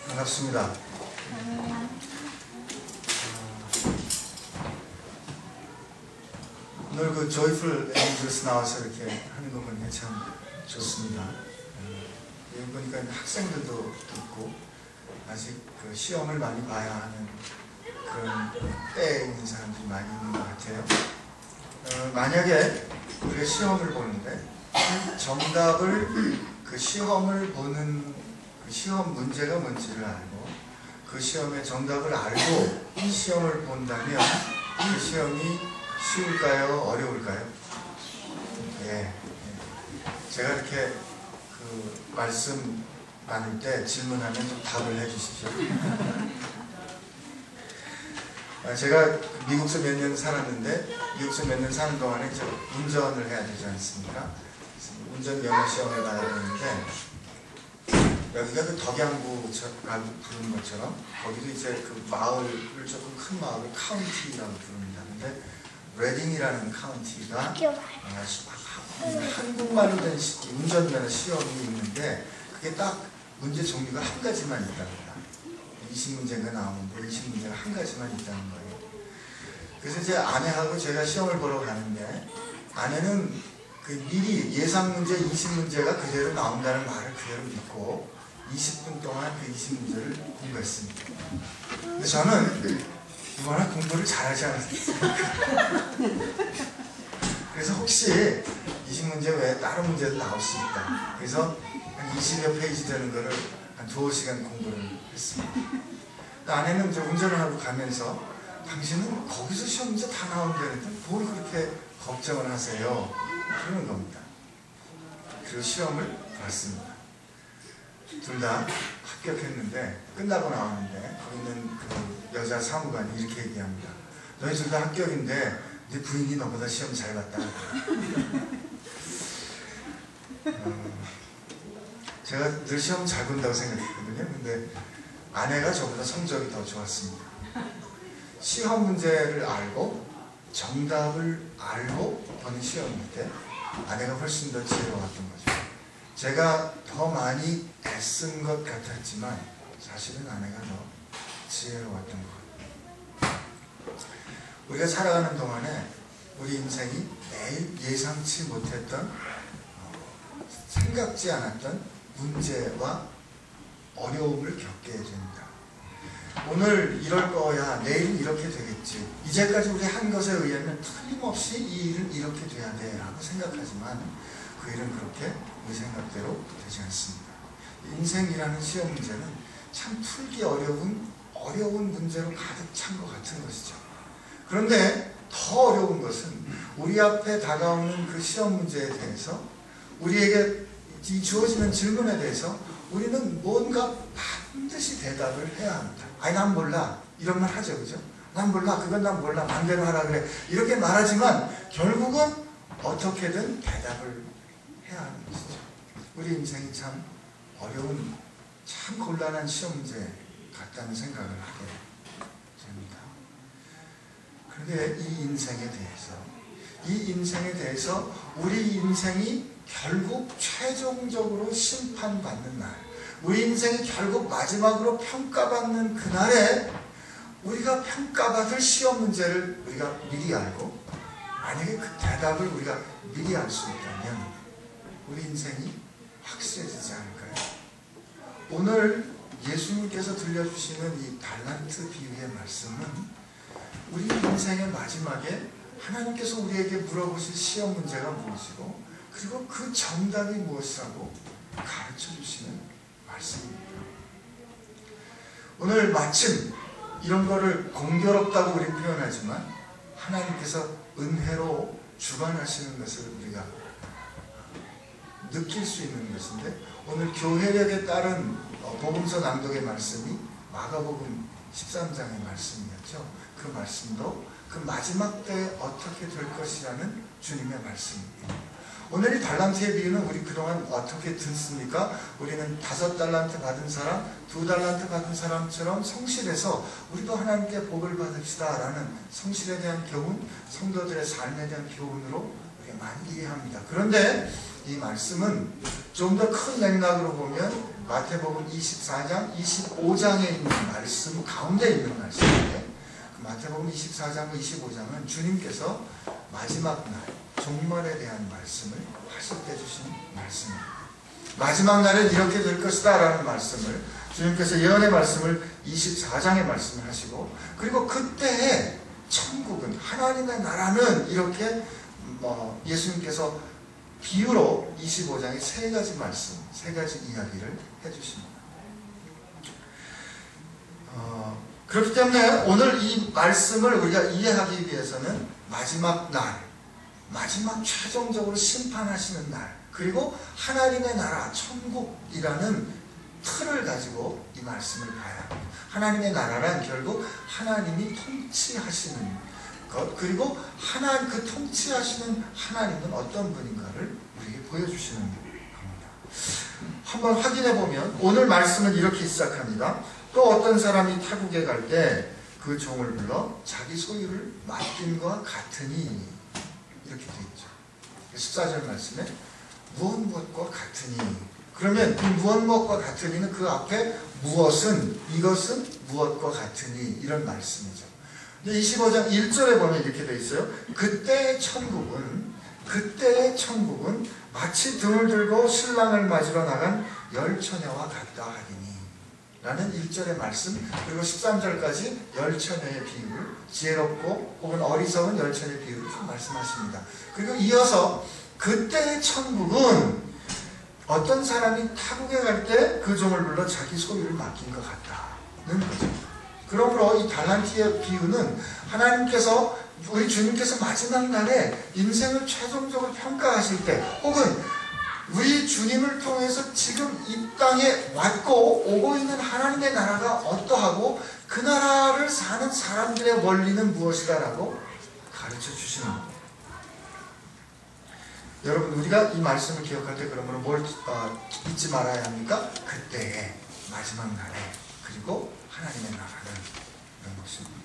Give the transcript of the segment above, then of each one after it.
반갑습니다. 오늘 그 조이풀 엔젤스 나와서 이렇게 하는 거 보니까 참 좋습니다. 여기 보니까 학생들도 있고 아직 그 시험을 많이 봐야 하는 그런 때에 있는 사람들이 많이 있는 것 같아요. 만약에 우리가 시험을 보는데 정답을 그 시험을 보는 그 시험 문제가 뭔지를 알고 그 시험의 정답을 알고 이 시험을 본다면 그 시험이 쉬울까요? 어려울까요? 예. 제가 이렇게 그 말씀 나눌 때 질문하면 좀 답을 해주십시오. 제가 미국에서 몇 년 살았는데 미국에서 몇 년 사는 동안에 이제 운전을 해야 되지 않습니까? 운전 면허 시험을 봐야 되는데 여기가 그 덕양구라고 부르는 것처럼 거기도 이제 그 마을을 조금 큰 마을을 카운티라고 부릅니다. 근데 레딩이라는 카운티가 한국말로 된 운전면허 시험이 있는데 그게 딱 문제 종류가 한 가지만 있답니다. 20문제가 나오는데 20문제가 한 가지만 있다는 거예요. 그래서 이제 아내하고 제가 시험을 보러 가는데 아내는 그 미리 예상 문제 20문제가 그대로 나온다는 말을 그대로 믿고 20분 동안 그 20문제를 공부했습니다. 근데 저는 이번에 공부를 잘하지 않았습니다. 그래서 혹시 20문제 외에 다른 문제도 나올 수 있다. 그래서 한 20여 페이지 되는 거를 한 2시간 공부를 했습니다. 아내는 이제 운전을 하고 가면서 당신은 거기서 시험 문제 다 나온다는데 뭘 그렇게 걱정을 하세요? 그러는 겁니다. 그리고 시험을 봤습니다. 둘 다 합격했는데 끝나고 나왔는데 거기 있는 그 여자 사무관이 이렇게 얘기합니다. 너희 둘 다 합격인데 네 부인이 너보다 시험 잘 봤다. 제가 늘 시험 잘 본다고 생각했거든요. 근데 아내가 저보다 성적이 더 좋았습니다. 시험 문제를 알고 정답을 알고 보는 시험일 때 아내가 훨씬 더 지혜로웠던 거죠. 제가 더 많이 애쓴 것 같았지만 사실은 아내가 더 지혜로웠던 것 같아요. 우리가 살아가는 동안에 우리 인생이 매일 예상치 못했던 생각지 않았던 문제와 어려움을 겪게 됩니다. 오늘 이럴 거야, 내일은 이렇게 되겠지. 이제까지 우리 한 것에 의하면 틀림없이 이 일은 이렇게 돼야 돼 라고 생각하지만 그 일은 그렇게 우리 생각대로 되지 않습니다. 인생이라는 시험 문제는 참 풀기 어려운 문제로 가득 찬 것 같은 것이죠. 그런데 더 어려운 것은 우리 앞에 다가오는 그 시험 문제에 대해서 우리에게 주어지는 질문에 대해서 우리는 뭔가 반드시 대답을 해야 합니다. 아니 난 몰라 이런 말 하죠, 그죠? 난 몰라, 그건 난 몰라, 맘대로 하라 그래 이렇게 말하지만 결국은 어떻게든 대답을 해야 하는 것이죠. 우리 인생이 참 어려운, 참 곤란한 시험 문제 같다는 생각을 하게 됩니다. 그런데 이 인생에 대해서 우리 인생이 결국 최종적으로 심판받는 날, 우리 인생이 결국 마지막으로 평가받는 그날에 우리가 평가받을 시험 문제를 우리가 미리 알고 만약에 그 대답을 우리가 미리 알 수 있다면 우리 인생이 확실해지지 않을까요? 오늘 예수님께서 들려주시는 이 달란트 비유의 말씀은 우리 인생의 마지막에 하나님께서 우리에게 물어보실 시험 문제가 무엇이고 그리고 그 정답이 무엇이라고 가르쳐 주시는 말씀입니다. 오늘 마침 이런 거를 공교롭다고 우리 표현하지만 하나님께서 은혜로 주관하시는 것을 우리가 느낄 수 있는 것인데 오늘 교회력에 따른 복음서 낭독의 말씀이 마가복음 13장의 말씀이었죠. 그 말씀도 그 마지막 때에 어떻게 될 것이라는 주님의 말씀입니다. 오늘 이 달란트의 비유는 우리 그동안 어떻게 듣습니까? 우리는 5달란트 받은 사람, 2달란트 받은 사람처럼 성실해서 우리도 하나님께 복을 받읍시다 라는 성실에 대한 교훈, 성도들의 삶에 대한 교훈으로 우리가 많이 이해합니다. 그런데 이 말씀은 좀 더 큰 맥락으로 보면 마태복음 24장, 25장에 있는 말씀 가운데 있는 말씀인데, 그 마태복음 24장과 25장은 주님께서 마지막 날 종말에 대한 말씀을 하실 때 주신 말씀입니다. 마지막 날은 이렇게 될 것이다 라는 말씀을 주님께서 예언의 말씀을 24장에 말씀을 하시고, 그리고 그때의 천국은, 하나님의 나라는 이렇게 예수님께서 비유로 25장에 3가지 말씀, 3가지 이야기를 해주십니다. 그렇기 때문에 오늘 이 말씀을 우리가 이해하기 위해서는 마지막 날, 마지막 최종적으로 심판하시는 날, 그리고 하나님의 나라, 천국이라는 틀을 가지고 이 말씀을 봐야 합니다. 하나님의 나라란 결국 하나님이 통치하시는 것, 그리고 그 통치하시는 하나님은 어떤 분인가를 우리에게 보여주시는 겁니다. 한번 확인해 보면 오늘 말씀은 이렇게 시작합니다. 또 어떤 사람이 타국에 갈 때 그 종을 불러 자기 소유를 맡긴 것과 같으니, 이렇게 되어 있죠. 14절 말씀에 무엇과 같으니, 그러면 이 무엇과 같으니는 그 앞에 무엇은, 이것은 무엇과 같으니, 이런 말씀이죠. 25장 1절에 보면 이렇게 되어 있어요. 그때의 천국은 마치 등을 들고 신랑을 맞으러 나간 열처녀와 같다 하리니, 라는 1절의 말씀, 그리고 13절까지 열처녀의 비유를, 지혜롭고 혹은 어리석은 열처녀의 비유를 좀 말씀하십니다. 그리고 이어서 그때의 천국은 어떤 사람이 타국에 갈 때 그 종을 불러 자기 소유를 맡긴 것 같다는 거죠. 그러므로 이 달란트의 비유는 하나님께서, 우리 주님께서 마지막 날에 인생을 최종적으로 평가하실 때, 혹은 우리 주님을 통해서 지금 이 땅에 왔고 오고 있는 하나님의 나라가 어떠하고 그 나라를 사는 사람들의 원리는 무엇이다라고 가르쳐 주시는 겁니다. 여러분, 우리가 이 말씀을 기억할 때 그러면 뭘 잊지 말아야 합니까? 그때의 마지막 날에, 그리고 하나님의 나라는 이런 것입니다.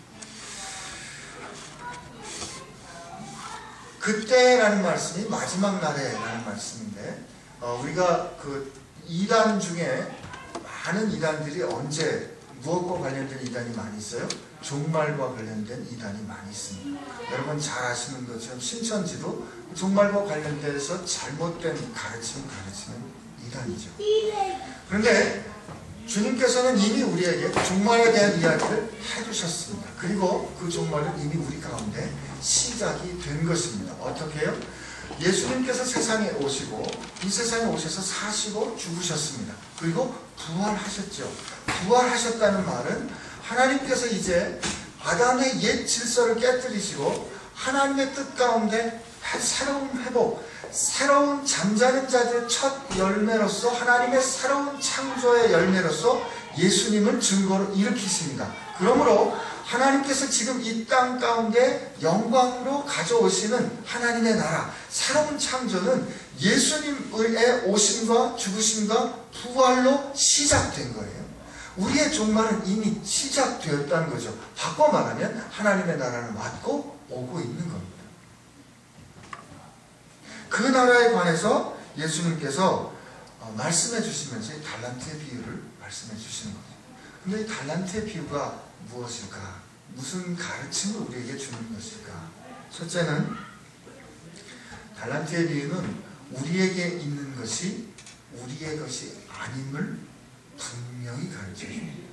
그때라는 말씀이 마지막 날에라는 말씀인데, 우리가 그 이단 중에 많은 이단들이 언제, 무엇과 관련된 이단이 많이 있어요? 종말과 관련된 이단이 많이 있습니다. 여러분 잘 아시는 것처럼 신천지도 종말과 관련돼서 잘못된 가르치는 이단이죠. 그런데 주님께서는 이미 우리에게 종말에 대한 이야기를 해주셨습니다. 그리고 그 종말은 이미 우리 가운데 시작이 된 것입니다. 어떻게 해요? 예수님께서 세상에 오시고, 이 세상에 오셔서 사시고 죽으셨습니다. 그리고 부활하셨죠. 부활하셨다는 말은 하나님께서 이제 아담의 옛 질서를 깨뜨리시고 하나님의 뜻 가운데 새로운 회복, 새로운 잠자는 자들의 첫 열매로서, 하나님의 새로운 창조의 열매로서 예수님을 증거로 일으키십니다. 그러므로 하나님께서 지금 이 땅 가운데 영광으로 가져오시는 하나님의 나라, 새로운 창조는 예수님의 오심과 죽으심과 부활로 시작된 거예요. 우리의 종말은 이미 시작되었다는 거죠. 바꿔 말하면 하나님의 나라는 왔고 오고 있는 겁니다. 그 나라에 관해서 예수님께서 말씀해 주시면서 이 달란트의 비유를 말씀해 주시는 거죠. 근데 이 달란트의 비유가 무엇일까? 무슨 가르침을 우리에게 주는 것일까? 첫째는, 달란트의 비유는 우리에게 있는 것이 우리의 것이 아님을 분명히 가르쳐줍니다.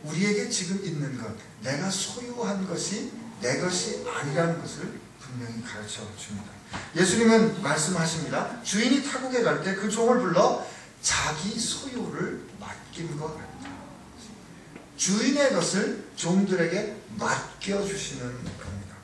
우리에게 지금 있는 것, 내가 소유한 것이 내 것이 아니라는 것을 분명히 가르쳐 줍니다. 예수님은 말씀하십니다. 주인이 타국에 갈 때 그 종을 불러 자기 소유를 맡긴 것 같다. 주인의 것을 종들에게 맡겨주시는 겁니다.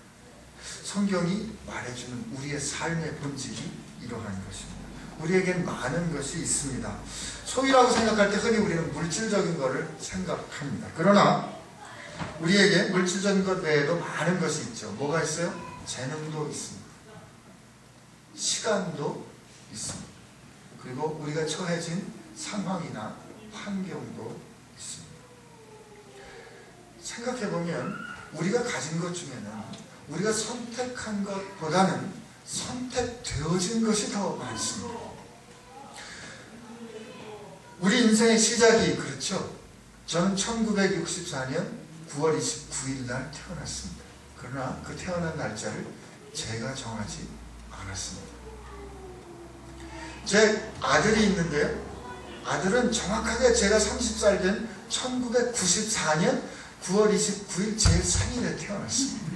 성경이 말해주는 우리의 삶의 본질이 이러한 것입니다. 우리에겐 많은 것이 있습니다. 소유라고 생각할 때 흔히 우리는 물질적인 것을 생각합니다. 그러나 우리에게 물질적인 것 외에도 많은 것이 있죠. 뭐가 있어요? 재능도 있습니다. 시간도 있습니다. 그리고 우리가 처해진 상황이나 환경도 있습니다. 생각해보면 우리가 가진 것 중에는 우리가 선택한 것보다는 선택되어진 것이 더 많습니다. 우리 인생의 시작이 그렇죠. 저는 1964년 9월 29일 날 태어났습니다. 그러나 그 태어난 날짜를 제가 정하지 않았습니다. 제 아들이 있는데요. 아들은 정확하게 제가 30살 된 1994년 9월 29일 제 생일에 태어났습니다.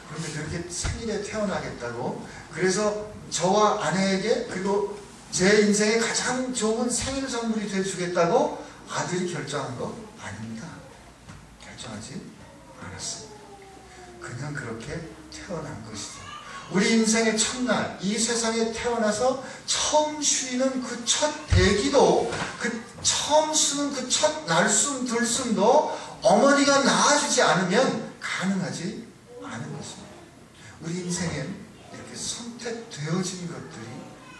그런데 그렇게 생일에 태어나겠다고, 그래서 저와 아내에게 그리고 제 인생의 가장 좋은 생일 선물이 되어주겠다고 아들이 결정한 거 아닙니다. 결정하지 않았습니다. 그냥 그렇게 태어난 것이죠. 우리 인생의 첫날, 이 세상에 태어나서 처음 쉬는 그 첫 대기도, 그 처음 쉬는 그 첫 날숨 들숨도 어머니가 낳아주지 않으면 가능하지 않은 것입니다. 우리 인생엔 이렇게 선택되어진 것들이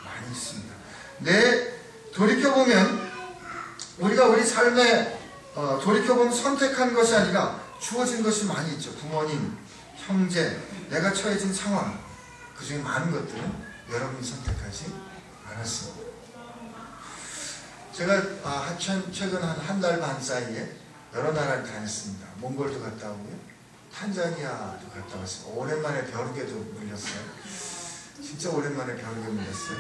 많이 있습니다. 돌이켜보면 우리가 우리 삶에 돌이켜보면 선택한 것이 아니라 주어진 것이 많이 있죠. 부모님, 형제, 내가 처해진 상황, 그 중에 많은 것들은 여러분이 선택하지 않았습니다. 제가 최근 한 달 반 사이에 여러 나라를 다녔습니다. 몽골도 갔다 오고요. 탄자니아도 갔다 왔어요. 오랜만에 벼룩에도 물렸어요. 진짜 오랜만에 벼룩에 물렸어요.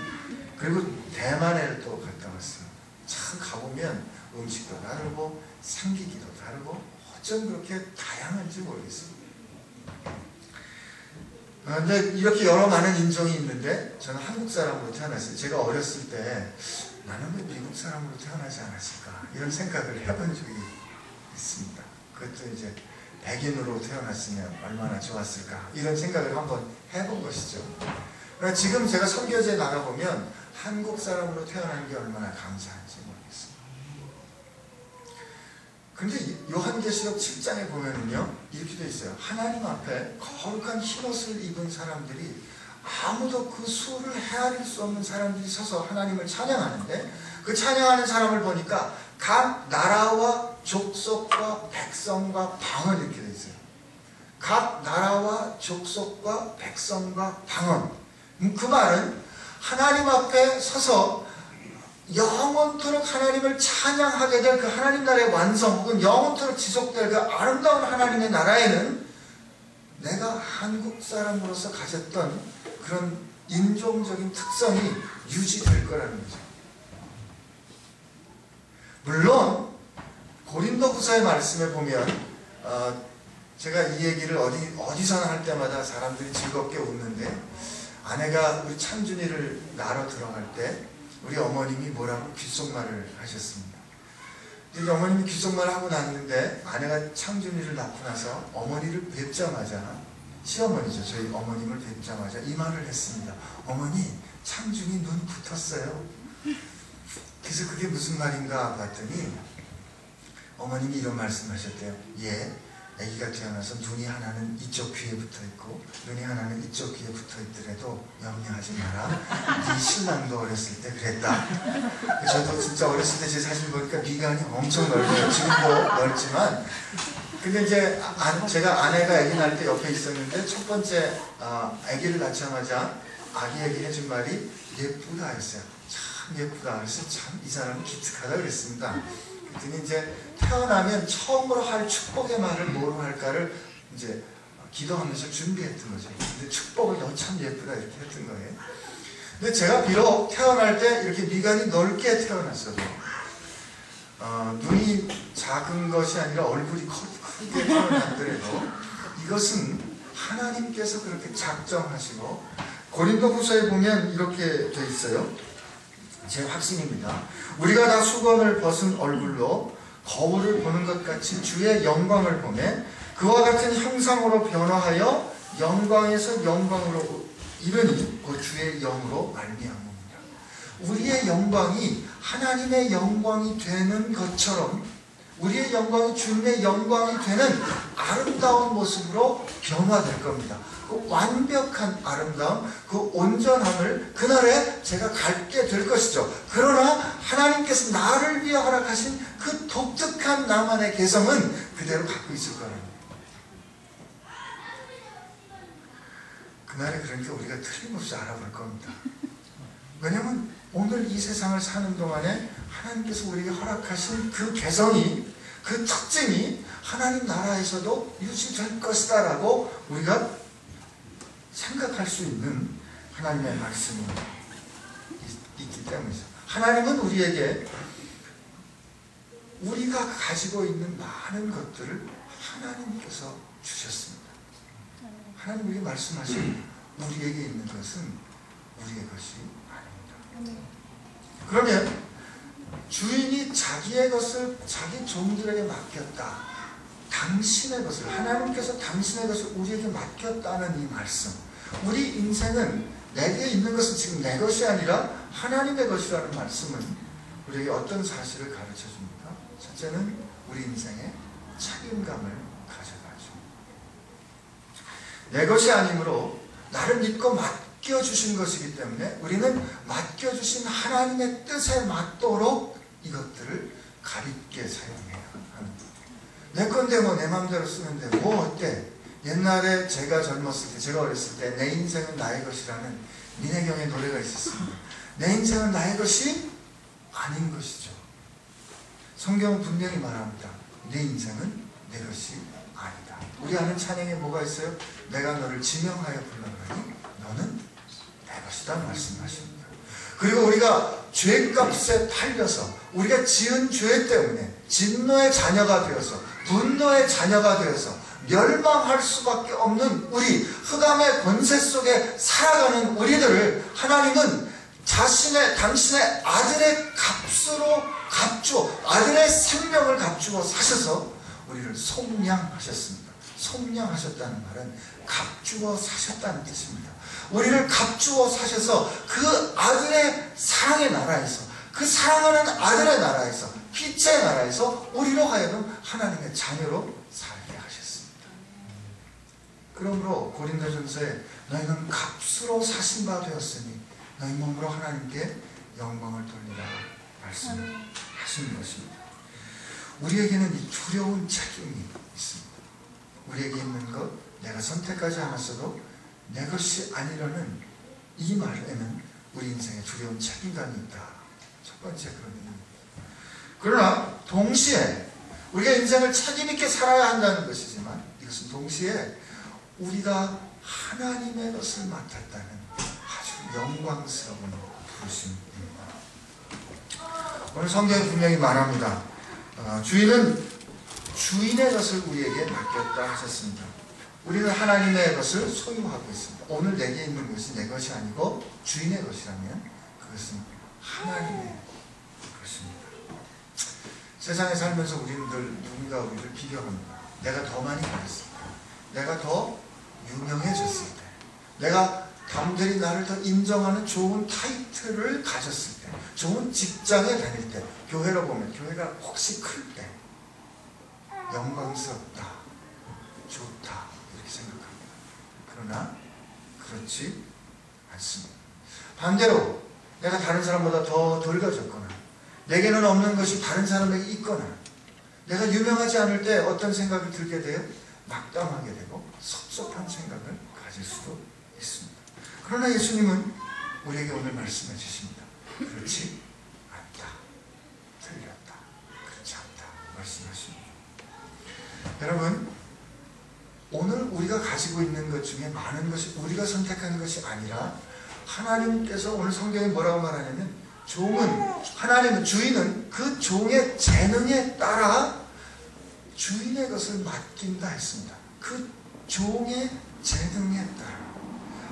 그리고 대만에 또 갔다 왔어요. 참 가보면 음식도 다르고 생기기도 다르고 어쩜 그렇게 다양한지 모르겠습니다. 근데 이렇게 여러 많은 인종이 있는데 저는 한국 사람으로 태어났어요. 제가 어렸을 때 나는 왜 미국 사람으로 태어나지 않았을까 이런 생각을 해본 적이 있습니다. 그것도 이제 백인으로 태어났으면 얼마나 좋았을까 이런 생각을 한번 해본 것이죠. 그러나 지금 제가 선교지에 나가보면 한국 사람으로 태어나는 게 얼마나 감사한지 모르겠습니다. 근데 요한계시록 7장에 보면은요 이렇게 돼 있어요. 하나님 앞에 거룩한 흰옷을 입은 사람들이 아무도 그 수를 헤아릴 수 없는 사람들이 서서 하나님을 찬양하는데, 그 찬양하는 사람을 보니까 각 나라와 족속과 백성과 방언 이렇게 돼 있어요. 각 나라와 족속과 백성과 방언. 그 말은 하나님 앞에 서서 영원토록 하나님을 찬양하게 될 그 하나님 나라의 완성, 혹은 영원토록 지속될 그 아름다운 하나님의 나라에는 내가 한국 사람으로서 가졌던 그런 인종적인 특성이 유지될 거라는 거죠. 물론 고린도후서의 말씀에 보면 제가 이 얘기를 어디서나 할 때마다 사람들이 즐겁게 웃는데, 아내가 우리 창준이를 낳으러 들어갈 때 우리 어머님이 뭐라고 귓속말을 하셨습니다. 근데 어머님이 귓속말을 하고 났는데 아내가 창준이를 낳고 나서 어머니를 뵙자마자, 시어머니죠, 저희 어머님을 뵙자마자 이 말을 했습니다. 어머니, 창준이 눈 붙었어요. 그래서 그게 무슨 말인가 봤더니 어머님이 이런 말씀하셨대요. 예, 아기가 태어나서 눈이 하나는 이쪽 귀에 붙어있고 눈이 하나는 이쪽 귀에 붙어있더라도 염려하지 마라. 네 신랑도 어렸을 때 그랬다. 저도 진짜 어렸을 때 제 사진 보니까 미간이 엄청 넓어요. 지금도 넓지만, 근데 이제 제가 아내가 아기 낳을 때 옆에 있었는데 첫 번째 아기를 낳자마자 아기에게 해준 말이 예쁘다 했어요. 참 예쁘다. 그래서 참 이 사람은 기특하다 그랬습니다. 그랬더니 이제 태어나면 처음으로 할 축복의 말을 뭐로 할까를 이제 기도하면서 준비했던 거죠. 근데 축복을 너 참 예쁘다 이렇게 했던 거예요. 근데 제가 비록 태어날 때 이렇게 미간이 넓게 태어났어도 눈이 작은 것이 아니라 얼굴이 크게 태어났더라도 이것은 하나님께서 그렇게 작정하시고, 고린도후서에 보면 이렇게 돼 있어요. 제 확신입니다. 우리가 다 수건을 벗은 얼굴로 거울을 보는 것 같이 주의 영광을 보매 그와 같은 형상으로 변화하여 영광에서 영광으로 이르니 그 주의 영으로 말미암습니다. 우리의 영광이 하나님의 영광이 되는 것처럼 우리의 영광이 주님의 영광이 되는 아름다운 모습으로 변화될 겁니다. 그 완벽한 아름다움, 그 온전함을 그날에 제가 갖게 될 것이죠. 그러나 하나님께서 나를 위해 허락하신 그 독특한 나만의 개성은 그대로 갖고 있을 거라는 거예요. 그날에 그러니까 우리가 틀림없이 알아볼 겁니다. 왜냐하면 오늘 이 세상을 사는 동안에 하나님께서 우리에게 허락하신 그 개성이, 그 특징이 하나님 나라에서도 유지될 것이다 라고 우리가 생각할 수 있는 하나님의 말씀이 있기 때문이죠. 하나님은 우리에게 우리가 가지고 있는 많은 것들을 하나님께서 주셨습니다. 하나님 우리에게 말씀하신 우리에게 있는 것은 우리의 것이 아닙니다. 그러면 주인이 자기의 것을 자기 종들에게 맡겼다. 당신의 것을, 하나님께서 당신의 것을 우리에게 맡겼다는 이 말씀. 우리 인생은 내게 있는 것은 지금 내 것이 아니라 하나님의 것이라는 말씀은 우리에게 어떤 사실을 가르쳐 줍니까? 첫째는 우리 인생의 책임감을 가져가죠. 내 것이 아니므로 나를 믿고 맡겨주신 것이기 때문에 우리는 맡겨주신 하나님의 뜻에 맞도록 이것들을 가볍게 사용해야 하는 거예요. 내 건데 뭐 내 마음대로 쓰는데 뭐 어때? 옛날에 제가 젊었을 때, 제가 어렸을 때 내 인생은 나의 것이라는 민혜경의 노래가 있었습니다. 내 인생은 나의 것이 아닌 것이죠. 성경은 분명히 말합니다. 내 인생은 내 것이 아니다. 우리 아는 찬양에 뭐가 있어요? 내가 너를 지명하여 불렀노니 너는 내 것이다 말씀하십니다. 그리고 우리가 죄값에 팔려서 우리가 지은 죄 때문에 진노의 자녀가 되어서 분노의 자녀가 되어서 멸망할 수밖에 없는 우리 흑암의 권세 속에 살아가는 우리들을 하나님은 당신의 아들의 값으로 값주어, 아들의 생명을 값주어 사셔서 우리를 속량하셨습니다. 속량하셨다는 말은 값주어 사셨다는 뜻입니다. 우리를 값주어 사셔서 그 아들의 사랑의 나라에서, 그 사랑하는 아들의 나라에서, 빛의 나라에서 우리로 하여금 하나님의 자녀로 살게 하셨습니다. 그러므로 고린도전서에 너희는 값으로 사신 바 되었으니 너희 몸으로 하나님께 영광을 돌리라 말씀하시는 것입니다. 우리에게는 이 두려운 책임이 있습니다. 우리에게 있는 것, 내가 선택하지 않았어도 내 것이 아니라는 이 말에는 우리 인생에 두려운 책임감이 있다. 첫 번째 그런 의미입니다. 그러나 동시에 우리가 인생을 책임있게 살아야 한다는 것이지만 이것은 동시에 우리가 하나님의 것을 맡았다는 아주 영광스러운 부르심입니다. 오늘 성경에 분명히 말합니다. 주인은 주인의 것을 우리에게 맡겼다 하셨습니다. 우리는 하나님의 것을 소유하고 있습니다. 오늘 내게 있는 것이 내 것이 아니고 주인의 것이라면 그것은 하나님의 것입니다. 세상에 살면서 우리는 늘 누군가 우리를 비교합니다. 내가 더 많이 가졌을 때, 내가 더 유명해졌을 때, 내가 남들이 나를 더 인정하는 좋은 타이틀을 가졌을 때, 좋은 직장에 다닐 때, 교회로 보면 교회가 혹시 클 때 영광스럽다, 좋다 이렇게 생각합니다. 그러나 그렇지 않습니다. 반대로 내가 다른 사람보다 더 덜가졌거나 내게는 없는 것이 다른 사람에게 있거나 내가 유명하지 않을 때 어떤 생각이 들게 돼요? 낙담하게 되고 섭섭한 생각을 가질 수도 있습니다. 그러나 예수님은 우리에게 오늘 말씀해 주십니다. 그렇지 않다. 틀렸다. 그렇지 않다. 말씀하십니다. 여러분, 오늘 우리가 가지고 있는 것 중에 많은 것이 우리가 선택하는 것이 아니라 하나님께서 오늘 성경에 뭐라고 말하냐면 하나님은 주인은 그 종의 재능에 따라 주인의 것을 맡긴다 했습니다. 그 종의 재능에 따라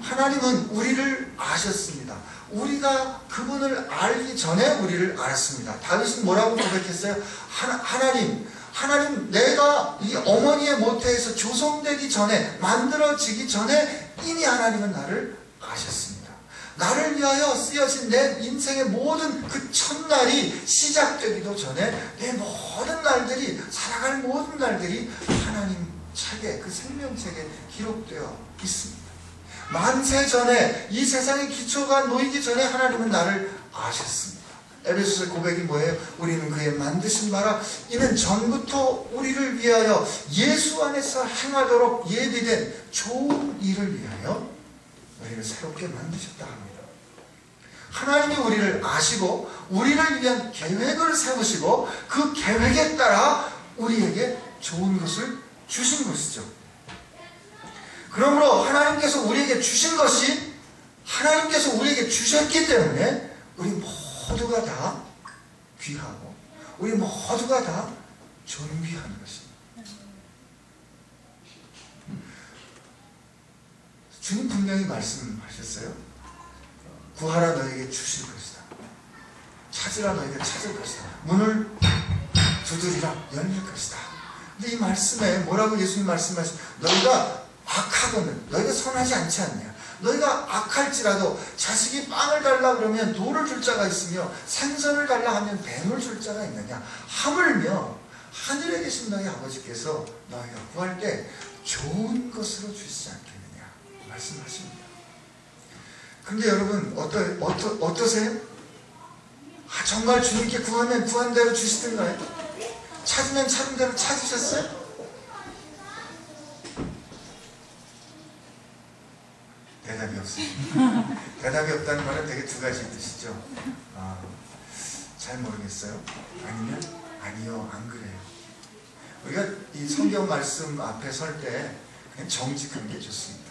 하나님은 우리를 아셨습니다. 우리가 그분을 알기 전에 우리를 알았습니다. 다윗은 뭐라고 고백했어요? 하나님 내가 이 어머니의 모태에서 조성되기 전에 만들어지기 전에 이미 하나님은 나를 아셨습니다. 나를 위하여 쓰여진 내 인생의 모든 그 첫날이 시작되기도 전에 내 모든 날들이 살아갈 모든 날들이 하나님 책에 그 생명책에 기록되어 있습니다. 만세 전에, 이 세상의 기초가 놓이기 전에 하나님은 나를 아셨습니다. 에베소서의 고백이 뭐예요? 우리는 그의 만드신 바라 이는 전부터 우리를 위하여 예수 안에서 행하도록 예비된 좋은 일을 위하여 우리를 새롭게 만드셨다 합니다. 하나님이 우리를 아시고 우리를 위한 계획을 세우시고 그 계획에 따라 우리에게 좋은 것을 주신 것이죠. 그러므로 하나님께서 우리에게 주신 것이 하나님께서 우리에게 주셨기 때문에 우리 모두가 다 귀하고 우리 모두가 다 존귀한 것입니다. 주님 분명히 말씀하셨어요. 구하라 너에게 주실 것이다. 찾으라 너에게 찾을 것이다. 문을 두드리라 열릴 것이다. 근데 이 말씀에 뭐라고 예수님 말씀하시죠? 너희가 악하거든 너희가 선하지 않지 않냐. 너희가 악할지라도 자식이 빵을 달라 그러면 돌을 줄 자가 있으며 생선을 달라 하면 뱀을 줄 자가 있느냐. 하물며 하늘에 계신 너희 아버지께서 너희가 구할 때 좋은 것으로 주시지 않겠느냐 말씀하십니다. 근데 여러분 어떠세요? 정말 주님께 구하면 구한 대로 주시던가요? 찾으면 찾은 대로 찾으셨어요? 대답이 없습니다. 대답이 없다는 말은 되게 두 가지 뜻이죠. 잘 모르겠어요. 아니면 아니요 안 그래요. 우리가 이 성경 말씀 앞에 설 때 그냥 정직한 게 좋습니다.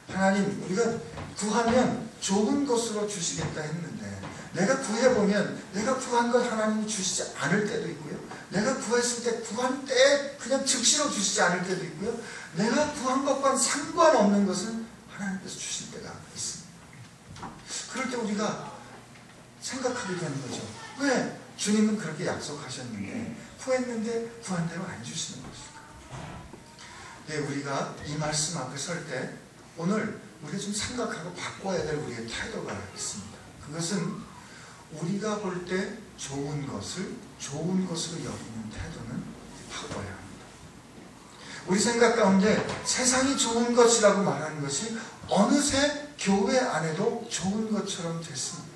하나님 우리가 구하면 좋은 것으로 주시겠다 했는데 내가 구해보면 내가 구한 것 하나님이 주시지 않을 때도 있고요. 내가 구했을 때 구한 때 그냥 즉시로 주시지 않을 때도 있고요. 내가 구한 것과는 상관없는 것은 하나님께서 주실 때가 있습니다. 그럴 때 우리가 생각하게 되는 거죠. 왜 주님은 그렇게 약속하셨는데 구했는데 구한 대로 안 주시는 것일까? 네, 우리가 이 말씀 앞에 설 때 오늘 우리가 좀 생각하고 바꿔야 될 우리의 태도가 있습니다. 그것은 우리가 볼 때 좋은 것을 좋은 것으로 여기는 태도는 바꿔야 합니다. 우리 생각 가운데 세상이 좋은 것이라고 말하는 것이 어느새 교회 안에도 좋은 것처럼 됐습니다.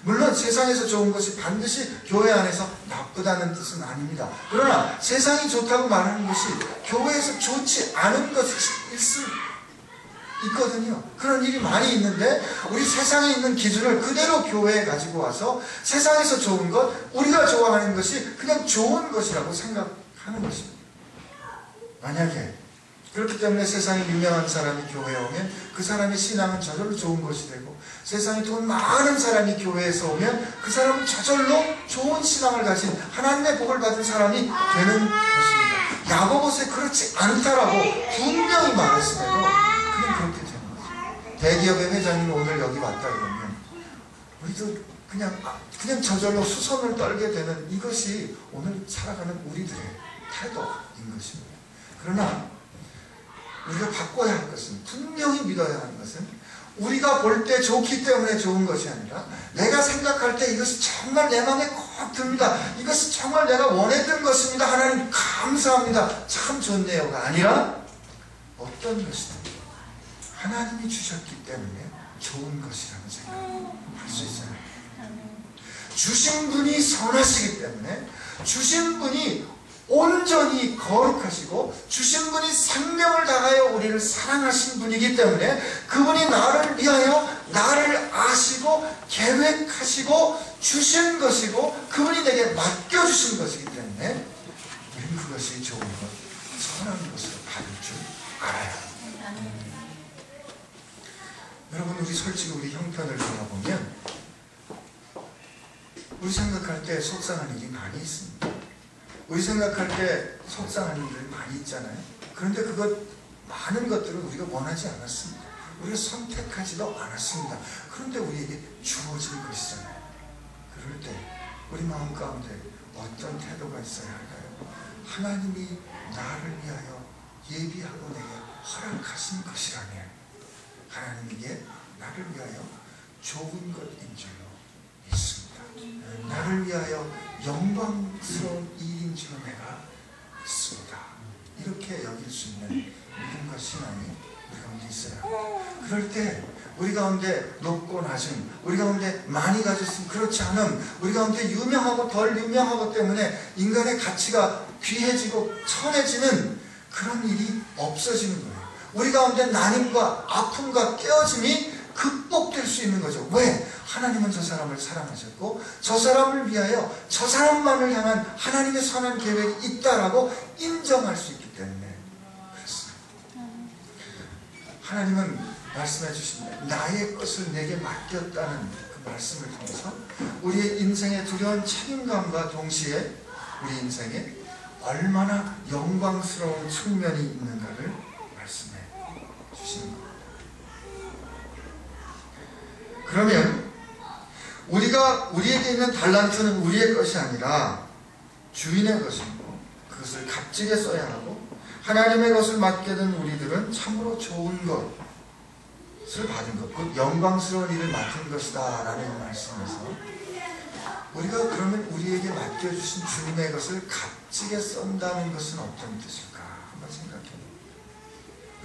물론 세상에서 좋은 것이 반드시 교회 안에서 나쁘다는 뜻은 아닙니다. 그러나 세상이 좋다고 말하는 것이 교회에서 좋지 않은 것이 있거든요. 그런 일이 많이 있는데 우리 세상에 있는 기준을 그대로 교회에 가지고 와서 세상에서 좋은 것, 우리가 좋아하는 것이 그냥 좋은 것이라고 생각하는 것입니다. 만약에 그렇기 때문에 세상에 유명한 사람이 교회에 오면 그 사람의 신앙은 저절로 좋은 것이 되고 세상에 돈 많은 사람이 교회에서 오면 그 사람은 저절로 좋은 신앙을 가진 하나님의 복을 받은 사람이 되는 것입니다. 야고보서에 그렇지 않다라고 분명히 말했음에도 그냥 그렇게 되는 거죠. 대기업의 회장님이 오늘 여기 왔다 그러면 우리도 그냥 저절로 수선을 떨게 되는 이것이 오늘 살아가는 우리들의 태도인 것입니다. 그러나 우리가 바꿔야 할 것은, 분명히 믿어야 하는 것은 우리가 볼 때 좋기 때문에 좋은 것이 아니라 내가 생각할 때 이것이 정말 내 마음에 꼭 듭니다. 이것이 정말 내가 원했던 것입니다. 하나님 감사합니다. 참 좋네요가 아니라 어떤 것이든 하나님이 주셨기 때문에 좋은 것이라는 생각을 할 수 있어요. 주신 분이 선하시기 때문에 주신 분이 온전히 거룩하시고 주신 분이 생명을 다하여 우리를 사랑하신 분이기 때문에 그분이 나를 위하여 나를 아시고 계획하시고 주신 것이고 그분이 내게 맡겨주신 것이기 때문에 우리는 그것이 좋은 것, 선한 것으로 받을 줄 알아야 합니다. 여러분 우리 솔직히 우리 형편을 돌아보면 우리 생각할 때 속상한 일이 많이 있습니다. 우리 생각할 때 속상한 일들이 많이 있잖아요. 그런데 많은 것들은 우리가 원하지 않았습니다. 우리가 선택하지도 않았습니다. 그런데 우리에게 주어진 것이잖아요. 그럴 때 우리 마음 가운데 어떤 태도가 있어야 할까요? 하나님이 나를 위하여 예비하고 내게 허락하신 것이라면 하나님에게 나를 위하여 좋은 것인 줄로 믿습니다. 나를 위하여 영광스러운 일인 줄로 내가 믿습니다. 이렇게 여길 수 있는 믿음과 신앙이 우리 가운데 있어요. 그럴 때 우리 가운데 높고 낮음, 우리 가운데 많이 가졌음, 그렇지 않음, 우리 가운데 유명하고 덜 유명하고 때문에 인간의 가치가 귀해지고 천해지는 그런 일이 없어지는 거예요. 우리 가운데 난임과 아픔과 깨어짐이 극복될 수 있는 거죠. 왜? 하나님은 저 사람을 사랑하셨고 저 사람을 위하여 저 사람만을 향한 하나님의 선한 계획이 있다라고 인정할 수 있기 때문에 그렇습니다. 하나님은 말씀해 주십니다. 나의 것을 내게 맡겼다는 그 말씀을 통해서 우리의 인생의 두려운 책임감과 동시에 우리 인생에 얼마나 영광스러운 측면이 있는가를 말씀해 주시는 겁니다. 그러면 우리에게 있는 달란트는 우리의 것이 아니라 주인의 것이고 그것을 값지게 써야 하고 하나님의 것을 맡게 된 우리들은 참으로 좋은 것을 받은 것, 곧 영광스러운 일을 맡은 것이다 라는 말씀에서 우리가 그러면 우리에게 맡겨주신 주님의 것을 값지게 쓴다는 것은 어떤 뜻일까 한번 생각해 봅니다.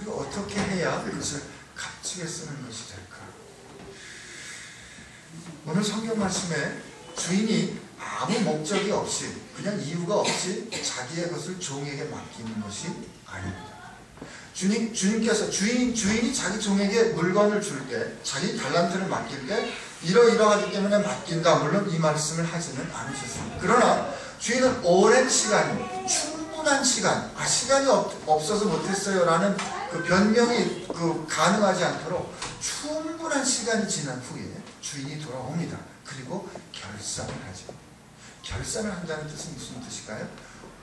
우리가 어떻게 해야 그것을 값지게 쓰는 것이 될까? 오늘 성경 말씀에 주인이 아무 목적이 없이 그냥 이유가 없이 자기의 것을 종에게 맡기는 것이 아닙니다. 주님께서 주인이 자기 종에게 물건을 줄 때, 자기 달란트를 맡길 때 이러이러하기 때문에 맡긴다. 물론 이 말씀을 하지는 않으셨습니다. 그러나 주인은 오랜 시간, 충분한 시간, 시간이 없어서 못했어요 라는 그 변명이 가능하지 않도록 충분한 시간이 지난 후에 주인이 돌아옵니다. 그리고 결산을 하죠. 결산을 한다는 뜻은 무슨 뜻일까요?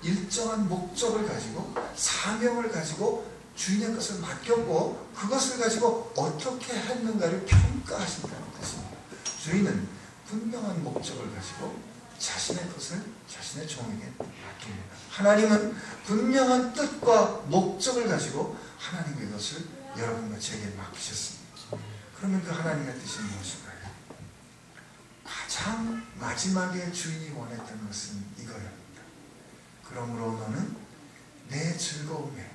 일정한 목적을 가지고 사명을 가지고 주인의 것을 맡겼고 그것을 가지고 어떻게 했는가를 평가하신다는 뜻입니다. 주인은 분명한 목적을 가지고 자신의 것을 자신의 종에게 맡깁니다. 하나님은 분명한 뜻과 목적을 가지고 하나님의 것을 여러분과 제게 맡기셨습니다. 그러면 그 하나님의 뜻이 무엇일까요? 가장 마지막에 주인이 원했던 것은 이거였습니다. 그러므로 너는 내 즐거움에,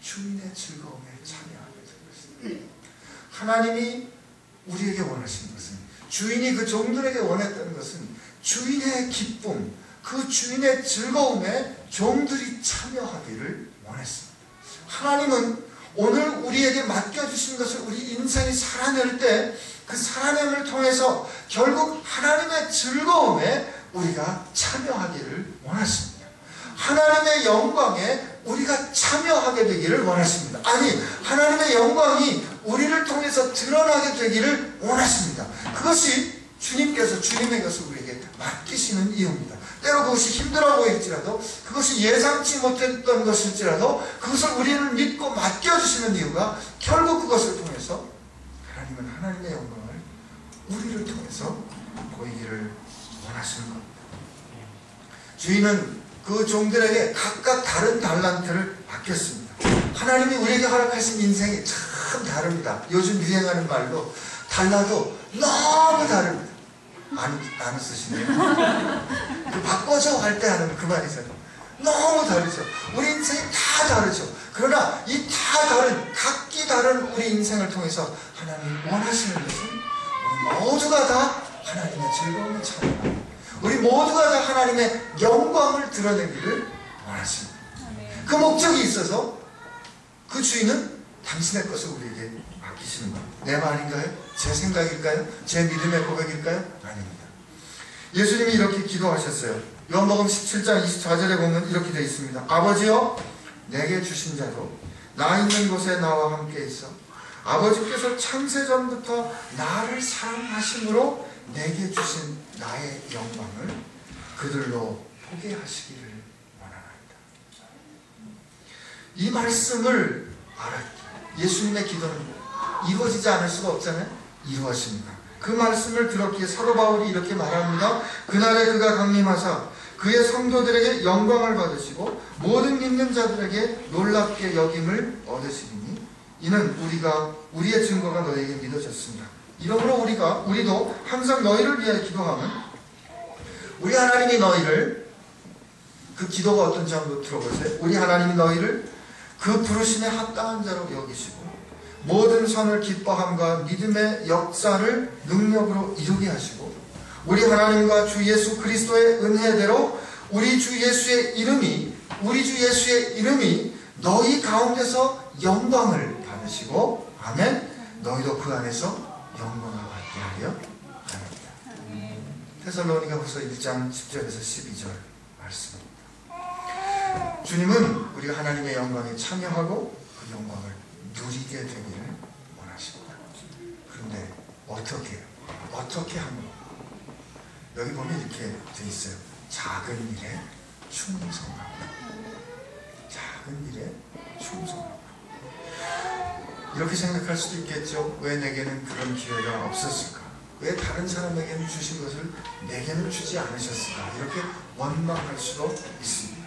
주인의 즐거움에 참여하게 될 것이다. 하나님이 우리에게 원하신 것은, 주인이 그 종들에게 원했던 것은 주인의 기쁨, 그 주인의 즐거움에 종들이 참여하기를 원했습니다. 하나님은 오늘 우리에게 맡겨주신 것을 우리 인생이 살아낼 때 그 살아냄을 통해서 결국 하나님의 즐거움에 우리가 참여하기를 원하십니다. 하나님의 영광에 우리가 참여하게 되기를 원하십니다. 아니, 하나님의 영광이 우리를 통해서 드러나게 되기를 원하십니다. 그것이 주님께서 주님의 것을 우리에게 맡기시는 이유입니다. 때로 그것이 힘들어 보일지라도, 그것이 예상치 못했던 것일지라도 그것을 우리는 믿고 맡겨주시는 이유가 결국 그것을 통해서 하나님은 하나님의 영광을 우리를 통해서 보이기를 원하시는 겁니다. 주인은 그 종들에게 각각 다른 달란트를 맡겼습니다. 하나님이 우리에게 허락하신 인생이 참 다릅니다. 요즘 유행하는 말로 달라도 너무 다릅니다. 안 쓰시네요. 그 바꿔줘 할 때 하는 그 말이잖아요. 너무 다르죠. 우리 인생이 다 다르죠. 그러나 이 다 다른, 각기 다른 우리 인생을 통해서 하나님이 원하시는 것은 우리 모두가 다 하나님의 즐거움에 참여하고 우리 모두가 다 하나님의 영광을 드러내기를 원하십니다. 그 목적이 있어서 그 주인은 당신의 것을 우리에게 맡기시는 겁니다. 내 말인가요? 제 생각일까요? 제 믿음의 고백일까요? 아닙니다. 예수님이 이렇게 기도하셨어요. 요한복음 17장 24절에 보면 이렇게 되어 있습니다. 아버지여, 내게 주신 자로 나 있는 곳에 나와 함께 있어 아버지께서 창세전부터 나를 사랑하심으로 내게 주신 나의 영광을 그들로 보게 하시기를 원하나이다. 이 말씀을 예수님의 기도는 이루어지지 않을 수가 없잖아요. 이루어집니다. 그 말씀을 들었기에 사도 바울이 이렇게 말합니다. 그날에 그가 강림하사 그의 성도들에게 영광을 받으시고 모든 믿는 자들에게 놀랍게 여김을 얻으시리니 이는 우리의 증거가 너에게 믿어졌습니다. 이러므로 우리도 항상 너희를 위해 기도하면 우리 하나님이 너희를, 그 기도가 어떤지 한번 들어보세요. 우리 하나님이 너희를 그 부르심에 합당한 자로 여기시고 모든 선을 기뻐함과 믿음의 역사를 능력으로 이루게 하시고 우리 하나님과 주 예수 그리스도의 은혜대로 우리 주 예수의 이름이 너희 가운데서 영광을 받으시고 아멘. 너희도 그 안에서 영광을 받게 하려 합니다. 데살로니가후서 1장 10절에서 12절 말씀입니다. 주님은 우리가 하나님의 영광에 참여하고 그 영광을 누리게 되기를 원하십니다. 그런데 어떻게 하면 여기 보면 이렇게 돼 있어요. 작은 일에 충성하고 작은 일에 충성하고 이렇게 생각할 수도 있겠죠. 왜 내게는 그런 기회가 없었을까? 왜 다른 사람에게는 주신 것을 내게는 주지 않으셨을까? 이렇게 원망할 수도 있습니다.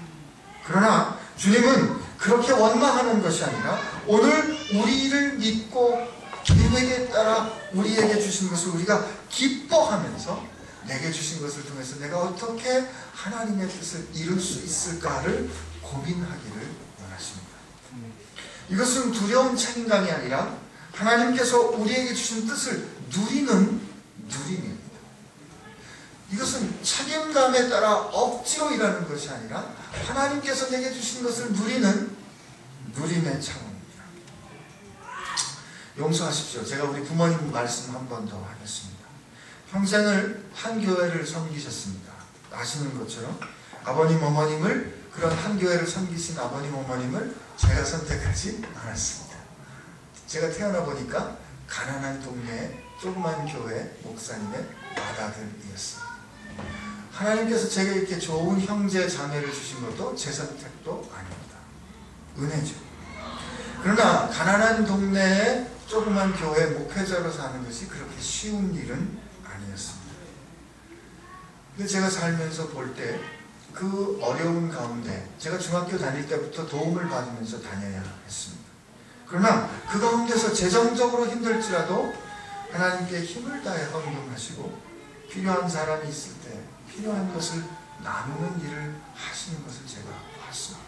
그러나 주님은 그렇게 원망하는 것이 아니라 오늘 우리를 믿고 계획에 따라 우리에게 주신 것을 우리가 기뻐하면서 내게 주신 것을 통해서 내가 어떻게 하나님의 뜻을 이룰 수 있을까를 고민하기를 원하십니다. 이것은 두려운 책임감이 아니라 하나님께서 우리에게 주신 뜻을 누리는 누림입니다. 이것은 책임감에 따라 억지로 일하는 것이 아니라 하나님께서 내게 주신 것을 누리는 누림의 차원입니다. 용서하십시오. 제가 우리 부모님 말씀 한 번 더 하겠습니다. 평생을 한 교회를 섬기셨습니다. 아시는 것처럼 아버님 어머님을 그런 한 교회를 섬기신 아버님 어머님을 제가 선택하지 않았습니다. 제가 태어나 보니까 가난한 동네의 조그만 교회 목사님의 맏아들이었습니다. 하나님께서 제게 이렇게 좋은 형제 자매를 주신 것도 제 선택도 아닙니다. 은혜죠. 그러나 가난한 동네의 조그만 교회 목회자로 사는 것이 그렇게 쉬운 일은 아니었습니다. 근데 제가 살면서 볼 때 그 어려운 가운데 제가 중학교 다닐 때부터 도움을 받으면서 다녀야 했습니다. 그러나 그 가운데서 재정적으로 힘들지라도 하나님께 힘을 다해 헌금하시고 필요한 사람이 있을 때 필요한 것을 나누는 일을 하시는 것을 제가 봤습니다.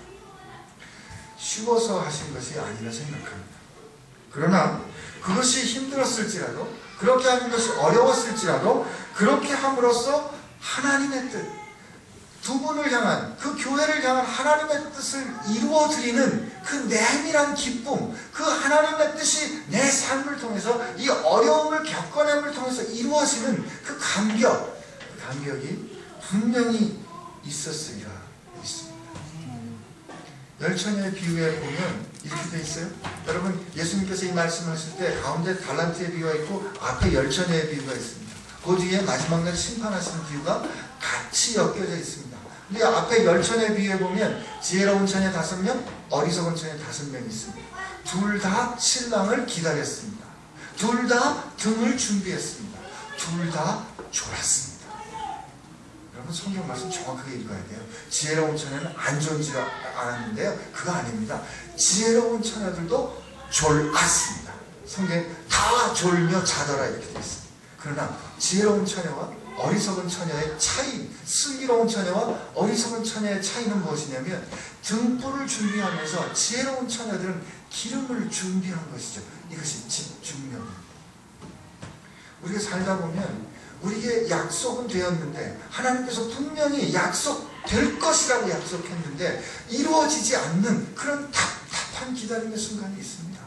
쉬워서 하신 것이 아니라 생각합니다. 그러나 그것이 힘들었을지라도 그렇게 하는 것이 어려웠을지라도 그렇게 함으로써 하나님의 뜻, 두 분을 향한 그 교회를 향한 하나님의 뜻을 이루어드리는 그 내밀한 기쁨, 그 하나님의 뜻이 내 삶을 통해서 이 어려움을 겪어냄을 통해서 이루어지는 그 감격이 분명히 있었으리라 믿습니다. 열처녀의 비유에 보면 이렇게 돼 있어요. 여러분 예수님께서 이 말씀하실 때 가운데 달란트의 비유가 있고 앞에 열처녀의 비유가 있습니다. 그 뒤에 마지막 날 심판하시는 비유가 같이 엮여져 있습니다. 근데 앞에 열처녀의 비유에 보면 지혜로운 처녀 5명, 어리석은 처녀 5명이 있습니다. 둘 다 신랑을 기다렸습니다. 둘 다 등을 준비했습니다. 둘 다 졸았습니다. 여러분 성경 말씀 정확하게 읽어야 돼요. 지혜로운 처녀는 안 좋은 줄 알았는데요. 그거 아닙니다. 지혜로운 처녀들도 졸았습니다. 성경에 다 졸며 자더라 이렇게 되어 있습니다. 그러나 지혜로운 처녀와 어리석은 처녀의 차이, 슬기로운 처녀와 어리석은 처녀의 차이는 무엇이냐면 등불을 준비하면서 지혜로운 처녀들은 기름을 준비한 것이죠. 이것이 집중력입니다. 우리가 살다 보면 우리에게 약속은 되었는데 하나님께서 분명히 약속될 것이라고 약속했는데 이루어지지 않는 그런 답답한 기다림의 순간이 있습니다.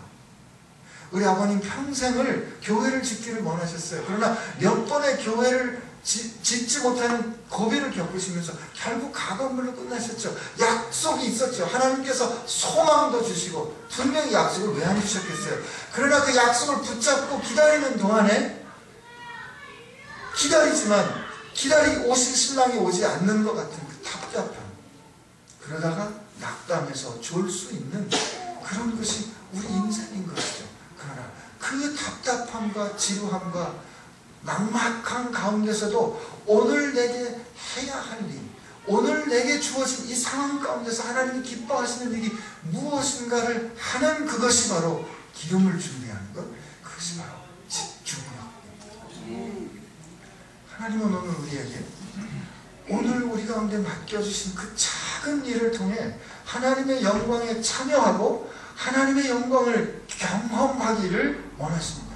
우리 아버님 평생을 교회를 짓기를 원하셨어요. 그러나 몇 번의 교회를 짓지 못하는 고비를 겪으시면서 결국 가건물로 끝나셨죠. 약속이 있었죠. 하나님께서 소망도 주시고 분명히 약속을 왜 안 주셨겠어요. 그러나 그 약속을 붙잡고 기다리는 동안에 기다리지만 오실 신랑이 오지 않는 것 같은 그 답답함, 그러다가 낙담해서 졸 수 있는 그런 것이 우리 인생인 것이죠. 그러나 그 답답함과 지루함과 막막한 가운데서도 오늘 내게 해야 할 일, 오늘 내게 주어진 이 상황 가운데서 하나님이 기뻐하시는 일이 무엇인가를 하는 그것이 바로 기름을 준비하는 것, 그것이 바로 집중력입니다. 하나님은 오늘 우리에게 오늘 우리 가운데 맡겨주신 그 작은 일을 통해 하나님의 영광에 참여하고 하나님의 영광을 경험하기를 원하십니다.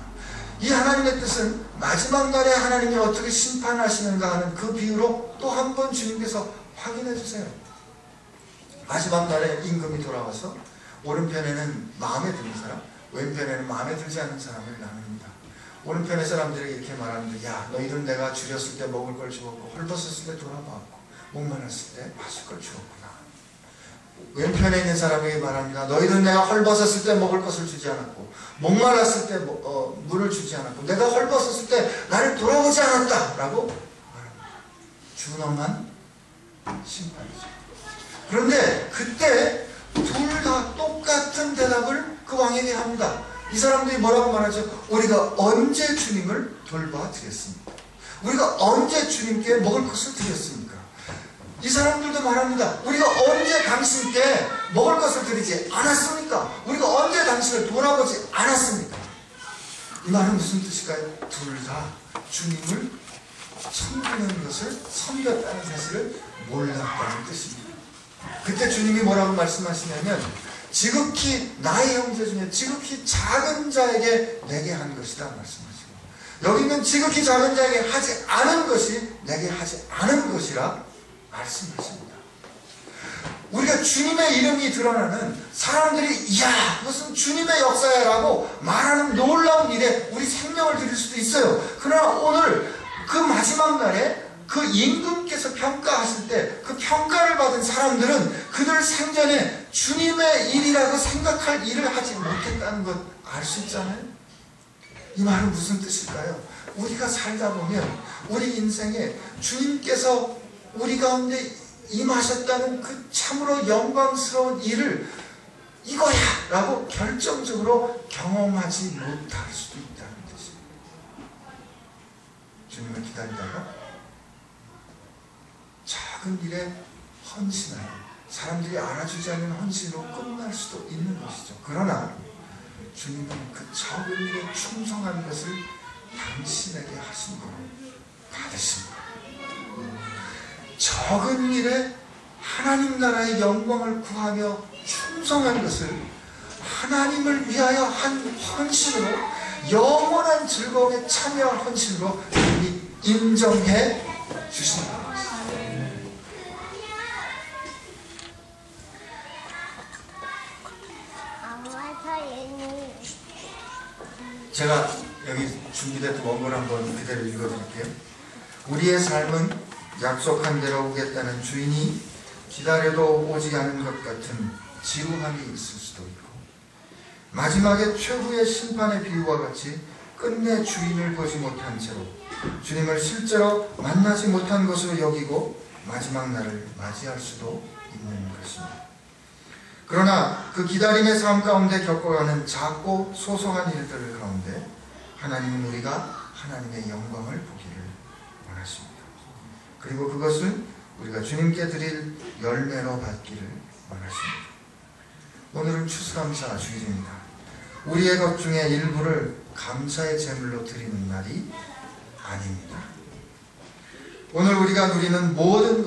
이 하나님의 뜻은 마지막 날에 하나님이 어떻게 심판하시는가 하는 그 비유로 또 한 번 주님께서 확인해 주세요. 마지막 날에 임금이 돌아와서 오른편에는 마음에 드는 사람, 왼편에는 마음에 들지 않는 사람을 나눕니다. 오른편의 사람들에게 이렇게 말합니다. 야, 너희들은 내가 줄였을 때 먹을 걸 주었고 헐벗었을 때 돌아봤고 목마랐을 때 마실 걸 주었구나. 왼편에 있는 사람에게 말합니다. 너희들은 내가 헐벗었을 때 먹을 것을 주지 않았고 목말랐을 때 물을 주지 않았고 내가 헐벗었을 때 나를 돌아보지 않았다 라고 말합니다. 준엄한 심판이죠. 그런데 그때 둘 다 똑같은 대답을 그 왕에게 합니다. 이 사람들이 뭐라고 말하죠? 우리가 언제 주님을 돌봐 드렸습니까? 우리가 언제 주님께 먹을 것을 드렸습니까? 이 사람들도 말합니다. 우리가 언제 당신께 먹을 것을 드리지 않았습니까? 우리가 언제 당신을 돌아보지 않았습니까? 이 말은 무슨 뜻일까요? 둘 다 주님을 섬기는 것을 섬겼다는 사실을 몰랐다는 뜻입니다. 그때 주님이 뭐라고 말씀하시냐면 지극히 나의 형제 중에 지극히 작은 자에게 내게 한 것이다 말씀하시고 여기는 지극히 작은 자에게 하지 않은 것이 내게 하지 않은 것이라 말씀하십니다. 우리가 주님의 이름이 드러나는 사람들이 이야 무슨 주님의 역사야 라고 말하는 놀라운 일에 우리 생명을 드릴 수도 있어요. 그러나 오늘 그 마지막 날에 그 임금께서 평가하실 때 그 평가를 받은 사람들은 그들 생전에 주님의 일이라고 생각할 일을 하지 못했다는 것 알 수 있잖아요. 이 말은 무슨 뜻일까요? 우리가 살다 보면 우리 인생에 주님께서 우리 가운데 임하셨다는 그 참으로 영광스러운 일을 이거야 라고 결정적으로 경험하지 못할 수도 있다는 뜻입니다. 주님을 기다리다가 작은 일에 헌신하여 사람들이 알아주지 않는 헌신으로 끝날 수도 있는 것이죠. 그러나 주님은 그 적은 일에 충성한 것을 당신에게 하신 거로 받으십니다. 적은 일에 하나님 나라의 영광을 구하며 충성한 것을 하나님을 위하여 한 헌신으로 영원한 즐거움에 참여한 헌신으로 주님이 인정해 주신다. 제가 여기 준비된 원고를 한번 그대로 읽어드릴게요. 우리의 삶은 약속한 대로 오겠다는 주인이 기다려도 오지 않은 것 같은 지루함이 있을 수도 있고 마지막에 최후의 심판의 비유와 같이 끝내 주인을 보지 못한 채로 주님을 실제로 만나지 못한 것으로 여기고 마지막 날을 맞이할 수도 있는 것입니다. 그러나 그 기다림의 삶 가운데 겪어가는 작고 소소한 일들 가운데 하나님은 우리가 하나님의 영광을 보기를 원하십니다. 그리고 그것을 우리가 주님께 드릴 열매로 받기를 원하십니다. 오늘은 추수감사 주일입니다. 우리의 것 중에 일부를 감사의 제물로 드리는 날이 아닙니다. 오늘 우리가 누리는 모든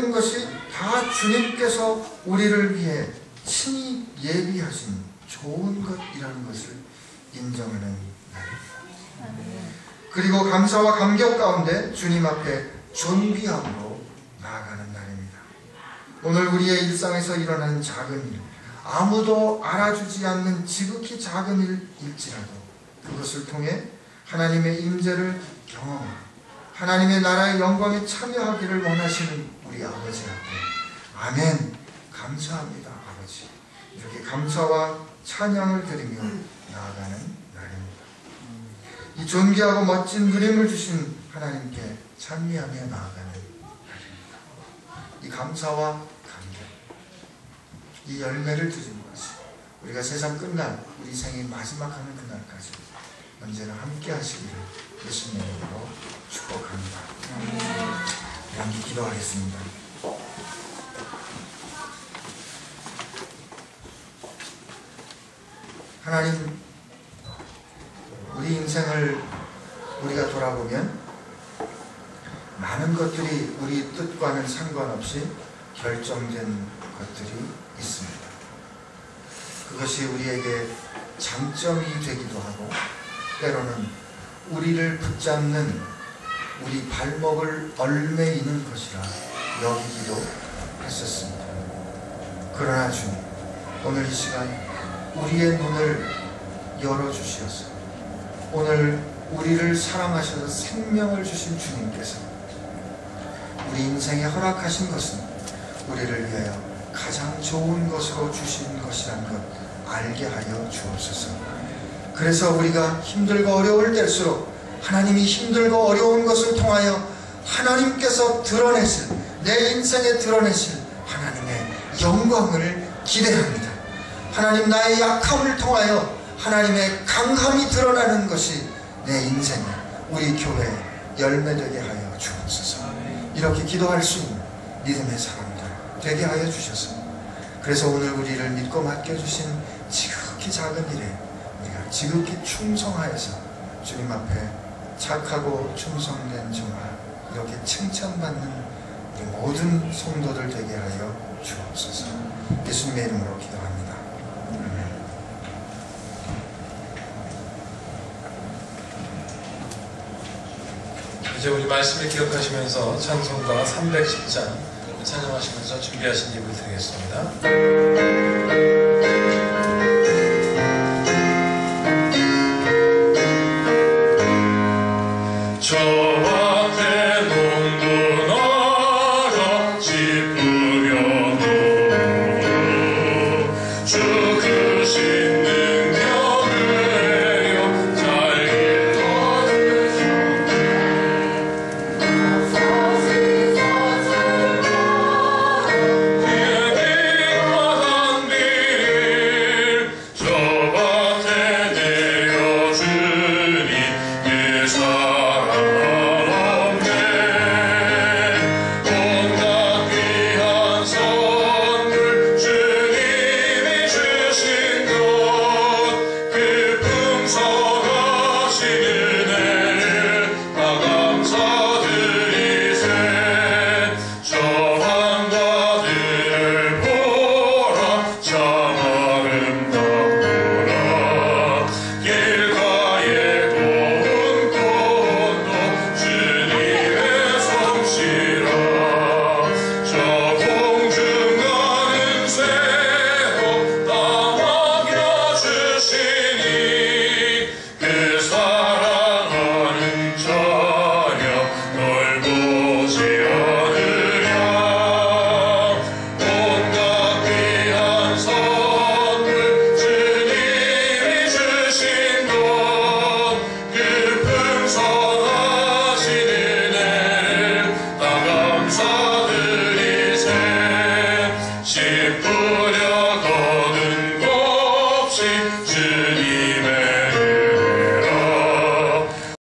것이 다 주님께서 우리를 위해 친히 예비하신 좋은 것이라는 것을 인정하는 날입니다. 그리고 감사와 감격 가운데 주님 앞에 존귀함으로 나아가는 날입니다. 오늘 우리의 일상에서 일어나는 작은 일, 아무도 알아주지 않는 지극히 작은 일일지라도 그것을 통해 하나님의 임재를 경험하고 하나님의 나라의 영광에 참여하기를 원하시는 우리 아버지 앞에 아멘, 감사합니다 아버지, 이렇게 감사와 찬양을 드리며 나아가는 날입니다. 이 존귀하고 멋진 누림을 주신 하나님께 찬미하며 나아가는 날입니다. 이 감사와 감격, 이 열매를 드리는 것이 우리가 세상 끝날 우리 생의 마지막 하는 그날까지 언제나 함께 하시기를 예수님의 이름으로 축복합니다. 함께 기도하겠습니다. 하나님, 우리 인생을 우리가 돌아보면 많은 것들이 우리 뜻과는 상관없이 결정된 것들이 있습니다. 그것이 우리에게 장점이 되기도 하고 때로는 우리를 붙잡는 우리 발목을 얼매이는 것이라 여기기도 했었습니다. 그러나 주님, 오늘 이 시간 우리의 눈을 열어주시어서 오늘 우리를 사랑하셔서 생명을 주신 주님께서 우리 인생에 허락하신 것은 우리를 위하여 가장 좋은 것으로 주신 것이라는 것 알게 하여 주옵소서. 그래서 우리가 힘들고 어려울 때일수록 하나님이 힘들고 어려운 것을 통하여 하나님께서 드러내실, 내 인생에 드러내실 하나님의 영광을 기대합니다. 하나님, 나의 약함을 통하여 하나님의 강함이 드러나는 것이 내 인생에, 우리 교회에 열매되게 하여 주옵소서. 이렇게 기도할 수 있는 믿음의 사람들 되게 하여 주셔서, 그래서 오늘 우리를 믿고 맡겨주신 지극히 작은 일에 우리가 지극히 충성하여서 주님 앞에 착하고 충성된 종아, 이렇게 칭찬받는 우리 모든 성도들 되게 하여 주옵소서. 예수님의 이름으로 기도합니다. 아멘. 이제 우리 말씀을 기억하시면서 찬송가 310장 찬양하시면서 준비하신 예물 드리겠습니다. 뿌려 거둔 곱신 주님